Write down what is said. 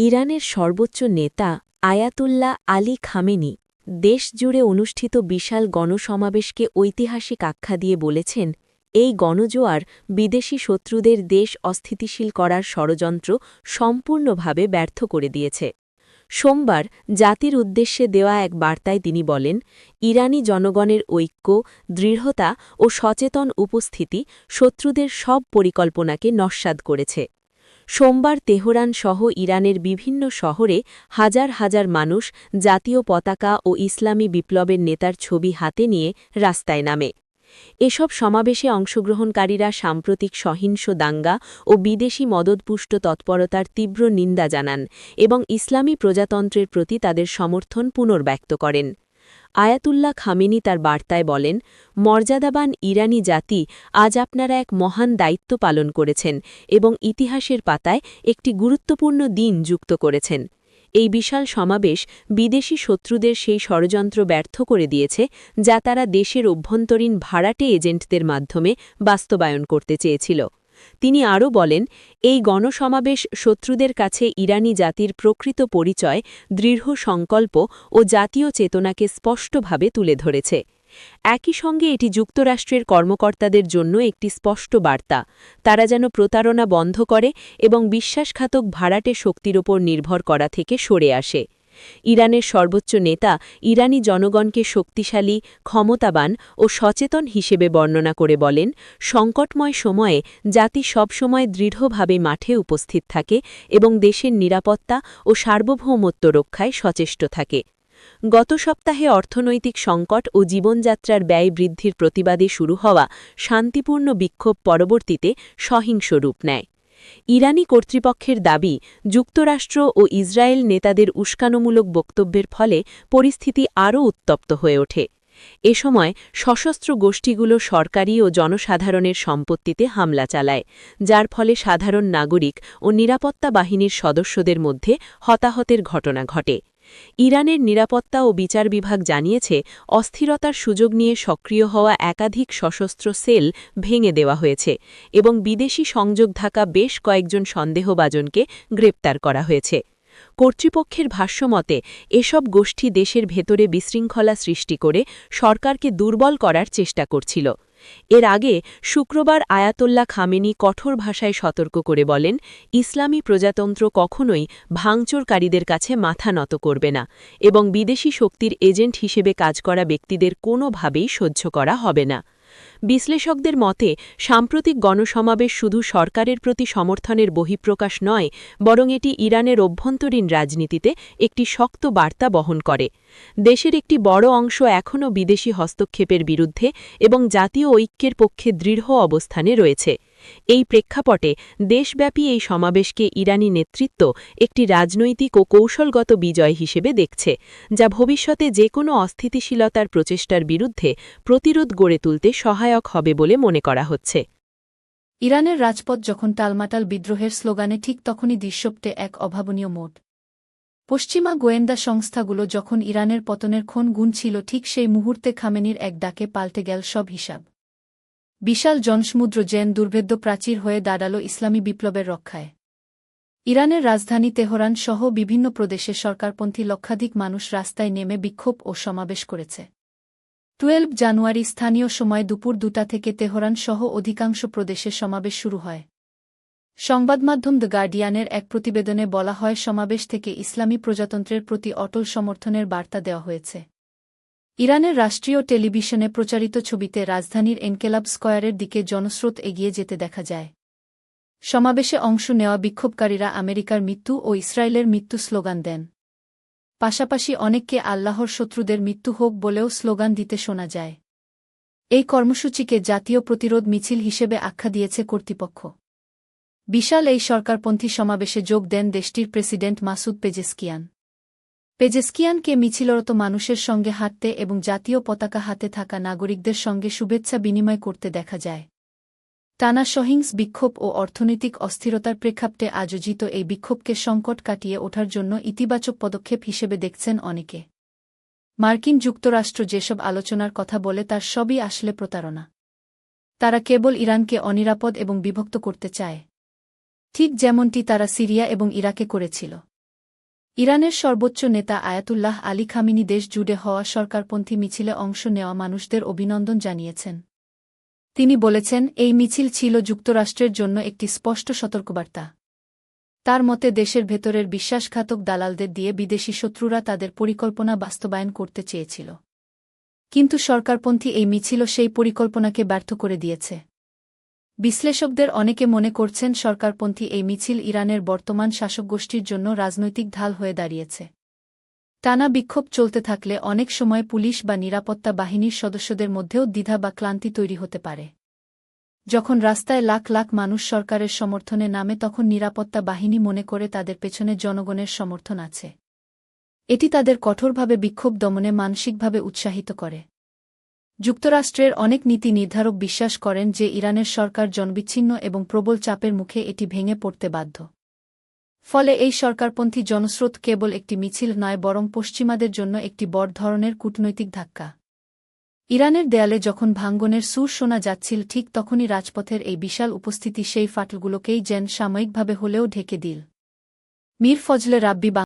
ইরানের সর্বোচ্চ নেতা আয়াতুল্লাহ আলী খামেনি দেশজুড়ে অনুষ্ঠিত বিশাল গণসমাবেশকে ঐতিহাসিক আখ্যা দিয়ে বলেছেন, এই গণজোয়ার বিদেশি শত্রুদের দেশ অস্থিতিশীল করার ষড়যন্ত্র সম্পূর্ণভাবে ব্যর্থ করে দিয়েছে। সোমবার জাতির উদ্দেশ্যে দেওয়া এক বার্তায় তিনি বলেন, ইরানি জনগণের ঐক্য, দৃঢ়তা ও সচেতন উপস্থিতি শত্রুদের সব পরিকল্পনাকে নস্যাৎ করেছে। সোমবার তেহরান সহ ইরানের বিভিন্ন শহরে হাজার হাজার মানুষ জাতীয় পতাকা ও ইসলামী বিপ্লবের নেতার ছবি হাতে নিয়ে রাস্তায় নামে। এসব সমাবেশে অংশগ্রহণকারীরা সাম্প্রতিক সহিংস দাঙ্গা ও বিদেশি মদতপুষ্ট তৎপরতার তীব্র নিন্দা জানান এবং ইসলামী প্রজাতন্ত্রের প্রতি তাদের সমর্থন পুনর্ব্যক্ত করেন। আয়াতুল্লাহ খামেনি তার বার্তায় বলেন, মর্যাদাবান ইরানি জাতি, আজ আপনারা এক মহান দায়িত্ব পালন করেছেন এবং ইতিহাসের পাতায় একটি গুরুত্বপূর্ণ দিন যুক্ত করেছেন। এই বিশাল সমাবেশ বিদেশি শত্রুদের সেই ষড়যন্ত্র ব্যর্থ করে দিয়েছে যা তারা দেশের অভ্যন্তরীণ ভাড়াটে এজেন্টদের মাধ্যমে বাস্তবায়ন করতে চেয়েছিল। তিনি আরও বলেন, এই গণসমাবেশ শত্রুদের কাছে ইরানি জাতির প্রকৃত পরিচয়, দৃঢ় সংকল্প ও জাতীয় চেতনাকে স্পষ্টভাবে তুলে ধরেছে। একই সঙ্গে এটি যুক্তরাষ্ট্রের কর্মকর্তাদের জন্য একটি স্পষ্ট বার্তা, তারা যেন প্রতারণা বন্ধ করে এবং বিশ্বাসঘাতক ভাড়াটে শক্তির ওপর নির্ভর করা থেকে সরে আসে। ইরানের সর্বোচ্চ নেতা ইরানি জনগণকে শক্তিশালী, ক্ষমতাবান ও সচেতন হিসেবে বর্ণনা করে বলেন, সংকটময় সময়ে জাতি সবসময় দৃঢ়ভাবে মাঠে উপস্থিত থাকে এবং দেশের নিরাপত্তা ও সার্বভৌমত্ব রক্ষায় সচেষ্ট থাকে। গত সপ্তাহে অর্থনৈতিক সংকট ও জীবনযাত্রার ব্যয় বৃদ্ধির প্রতিবাদে শুরু হওয়া শান্তিপূর্ণ বিক্ষোভ পরবর্তীতে সহিংস রূপ নেয়। ইরানি কর্তৃপক্ষের দাবি, যুক্তরাষ্ট্র ও ইসরায়েল নেতাদের উস্কানোমূলক বক্তব্যের ফলে পরিস্থিতি আরও উত্তপ্ত হয়ে ওঠে। এ সময় সশস্ত্র গোষ্ঠীগুলো সরকারি ও জনসাধারণের সম্পত্তিতে হামলা চালায়, যার ফলে সাধারণ নাগরিক ও নিরাপত্তা বাহিনীর সদস্যদের মধ্যে হতাহতের ঘটনা ঘটে। ইরানের নিরাপত্তা ও বিচার বিভাগ জানিয়েছে, অস্থিরতার সুযোগ নিয়ে সক্রিয় হওয়া একাধিক সশস্ত্র সেল ভেঙে দেওয়া হয়েছে এবং বিদেশি সংযোগ থাকা বেশ কয়েকজন সন্দেহভাজনকে গ্রেপ্তার করা হয়েছে। কর্তৃপক্ষের ভাষ্যমতে, এসব গোষ্ঠী দেশের ভেতরে বিশৃঙ্খলা সৃষ্টি করে সরকারকে দুর্বল করার চেষ্টা করছিল। এর আগে শুক্রবার আয়াতুল্লাহ খামেনি কঠোর ভাষায় সতর্ক করে বলেন, ইসলামী প্রজাতন্ত্র কখনোই ভাঙচুরকারীদের কাছে মাথা নত করবে না এবং বিদেশি শক্তির এজেন্ট হিসেবে কাজ করা ব্যক্তিদের কোনোভাবেই সহ্য করা হবে না। বিশ্লেষকদের মতে, সাম্প্রতিক গণসমাবেশ শুধু সরকারের প্রতি সমর্থনের বহিঃপ্রকাশ নয়, বরং এটি ইরানের অভ্যন্তরীণ রাজনীতিতে একটি শক্ত বার্তা বহন করে। দেশের একটি বড় অংশ এখনও বিদেশি হস্তক্ষেপের বিরুদ্ধে এবং জাতীয় ঐক্যের পক্ষে দৃঢ় অবস্থানে রয়েছে। এই প্রেক্ষাপটে দেশব্যাপী এই সমাবেশকে ইরানি নেতৃত্ব একটি রাজনৈতিক ও কৌশলগত বিজয় হিসেবে দেখছে, যা ভবিষ্যতে যে কোনো অস্থিতিশীলতার প্রচেষ্টার বিরুদ্ধে প্রতিরোধ গড়ে তুলতে সহায়ক হবে বলে মনে করা হচ্ছে। ইরানের রাজপথ যখন টালমাটাল বিদ্রোহের স্লোগানে, ঠিক তখনই দৃশ্যপটে এক অভাবনীয় মোড়। পশ্চিমা গোয়েন্দা সংস্থাগুলো যখন ইরানের পতনের ক্ষণ গুনছিল, ঠিক সেই মুহূর্তে খামেনির এক ডাকে পাল্টে গেল সব হিসাব। বিশাল জনসমুদ্র যেন দুর্ভেদ্য প্রাচীর হয়ে দাঁড়াল ইসলামী বিপ্লবের রক্ষায়। ইরানের রাজধানী তেহরান সহ বিভিন্ন প্রদেশে সরকারপন্থী লক্ষাধিক মানুষ রাস্তায় নেমে বিক্ষোভ ও সমাবেশ করেছে। 12 জানুয়ারি স্থানীয় সময় দুপুর 2টা থেকে তেহরান সহ অধিকাংশ প্রদেশে সমাবেশ শুরু হয়। সংবাদমাধ্যম দ্য গার্ডিয়ানের এক প্রতিবেদনে বলা হয়, সমাবেশ থেকে ইসলামী প্রজাতন্ত্রের প্রতি অটল সমর্থনের বার্তা দেওয়া হয়েছে। ইরানের রাষ্ট্রীয় টেলিভিশনে প্রচারিত ছবিতে রাজধানীর এনকেলাব স্কয়ারের দিকে জনস্রোত এগিয়ে যেতে দেখা যায়। সমাবেশে অংশ নেওয়া বিক্ষোভকারীরা আমেরিকার মৃত্যু ও ইসরায়েলের মৃত্যু স্লোগান দেন। পাশাপাশি অনেককে আল্লাহর শত্রুদের মৃত্যু হোক বলেও স্লোগান দিতে শোনা যায়। এই কর্মসূচিকে জাতীয় প্রতিরোধ মিছিল হিসেবে আখ্যা দিয়েছে কর্তৃপক্ষ। বিশাল এই সরকারপন্থী সমাবেশে যোগ দেন দেশটির প্রেসিডেন্ট মাসুদ পেজেশকিয়ান। পেজেশকিয়ানকে মিছিলরত মানুষের সঙ্গে হাঁটতে এবং জাতীয় পতাকা হাতে থাকা নাগরিকদের সঙ্গে শুভেচ্ছা বিনিময় করতে দেখা যায়। টানা সহিংস বিক্ষোভ ও অর্থনৈতিক অস্থিরতার প্রেক্ষাপটে আয়োজিত এই বিক্ষোভকে সংকট কাটিয়ে ওঠার জন্য ইতিবাচক পদক্ষেপ হিসেবে দেখছেন অনেকে। মার্কিন যুক্তরাষ্ট্র যেসব আলোচনার কথা বলে তার সবই আসলে প্রতারণা। তারা কেবল ইরানকে অনিরাপদ এবং বিভক্ত করতে চায়, ঠিক যেমনটি তারা সিরিয়া এবং ইরাকে করেছিল। ইরানের সর্বোচ্চ নেতা আয়াতুল্লাহ আলী খামিনি দেশ জুড়ে হওয়া সরকারপন্থী মিছিলে অংশ নেওয়া মানুষদের অভিনন্দন জানিয়েছেন। তিনি বলেছেন, এই মিছিল ছিল যুক্তরাষ্ট্রের জন্য একটি স্পষ্ট সতর্কবার্তা। তার মতে দেশের ভেতরের বিশ্বাসঘাতক দালালদের দিয়ে বিদেশি শত্রুরা তাদের পরিকল্পনা বাস্তবায়ন করতে চেয়েছিল। কিন্তু সরকারপন্থী এই মিছিল সেই পরিকল্পনাকে ব্যর্থ করে দিয়েছে। বিশ্লেষকদের অনেকে মনে করছেন সরকারপন্থী এই মিছিল ইরানের বর্তমান শাসকগোষ্ঠীর জন্য রাজনৈতিক ঢাল হয়ে দাঁড়িয়েছে। টানা বিক্ষোভ চলতে থাকলে অনেক সময় পুলিশ বা নিরাপত্তা বাহিনীর সদস্যদের মধ্যেও দ্বিধা বা ক্লান্তি তৈরি হতে পারে। যখন রাস্তায় লাখ লাখ মানুষ সরকারের সমর্থনে নামে তখন নিরাপত্তা বাহিনী মনে করে তাদের পেছনে জনগণের সমর্থন আছে। এটি তাদের কঠোরভাবে বিক্ষোভ দমনে মানসিকভাবে উৎসাহিত করে। যুক্তরাষ্ট্রের অনেক নীতি নির্ধারক বিশ্বাস করেন যে ইরানের সরকার জনবিচ্ছিন্ন এবং প্রবল চাপের মুখে এটি ভেঙে পড়তে বাধ্য। ফলে এই সরকারপন্থী জনস্রোত কেবল একটি মিছিল নয় বরং পশ্চিমাদের জন্য একটি বড় ধরনের কূটনৈতিক ধাক্কা। ইরানের দেয়ালে যখন ভাঙ্গনের সুর শোনা যাচ্ছিল ঠিক তখনই রাজপথের এই বিশাল উপস্থিতি সেই ফাটলগুলোকেই যেন সাময়িকভাবে হলেও ঢেকে দিল। মীর ফজলে রাব্বি।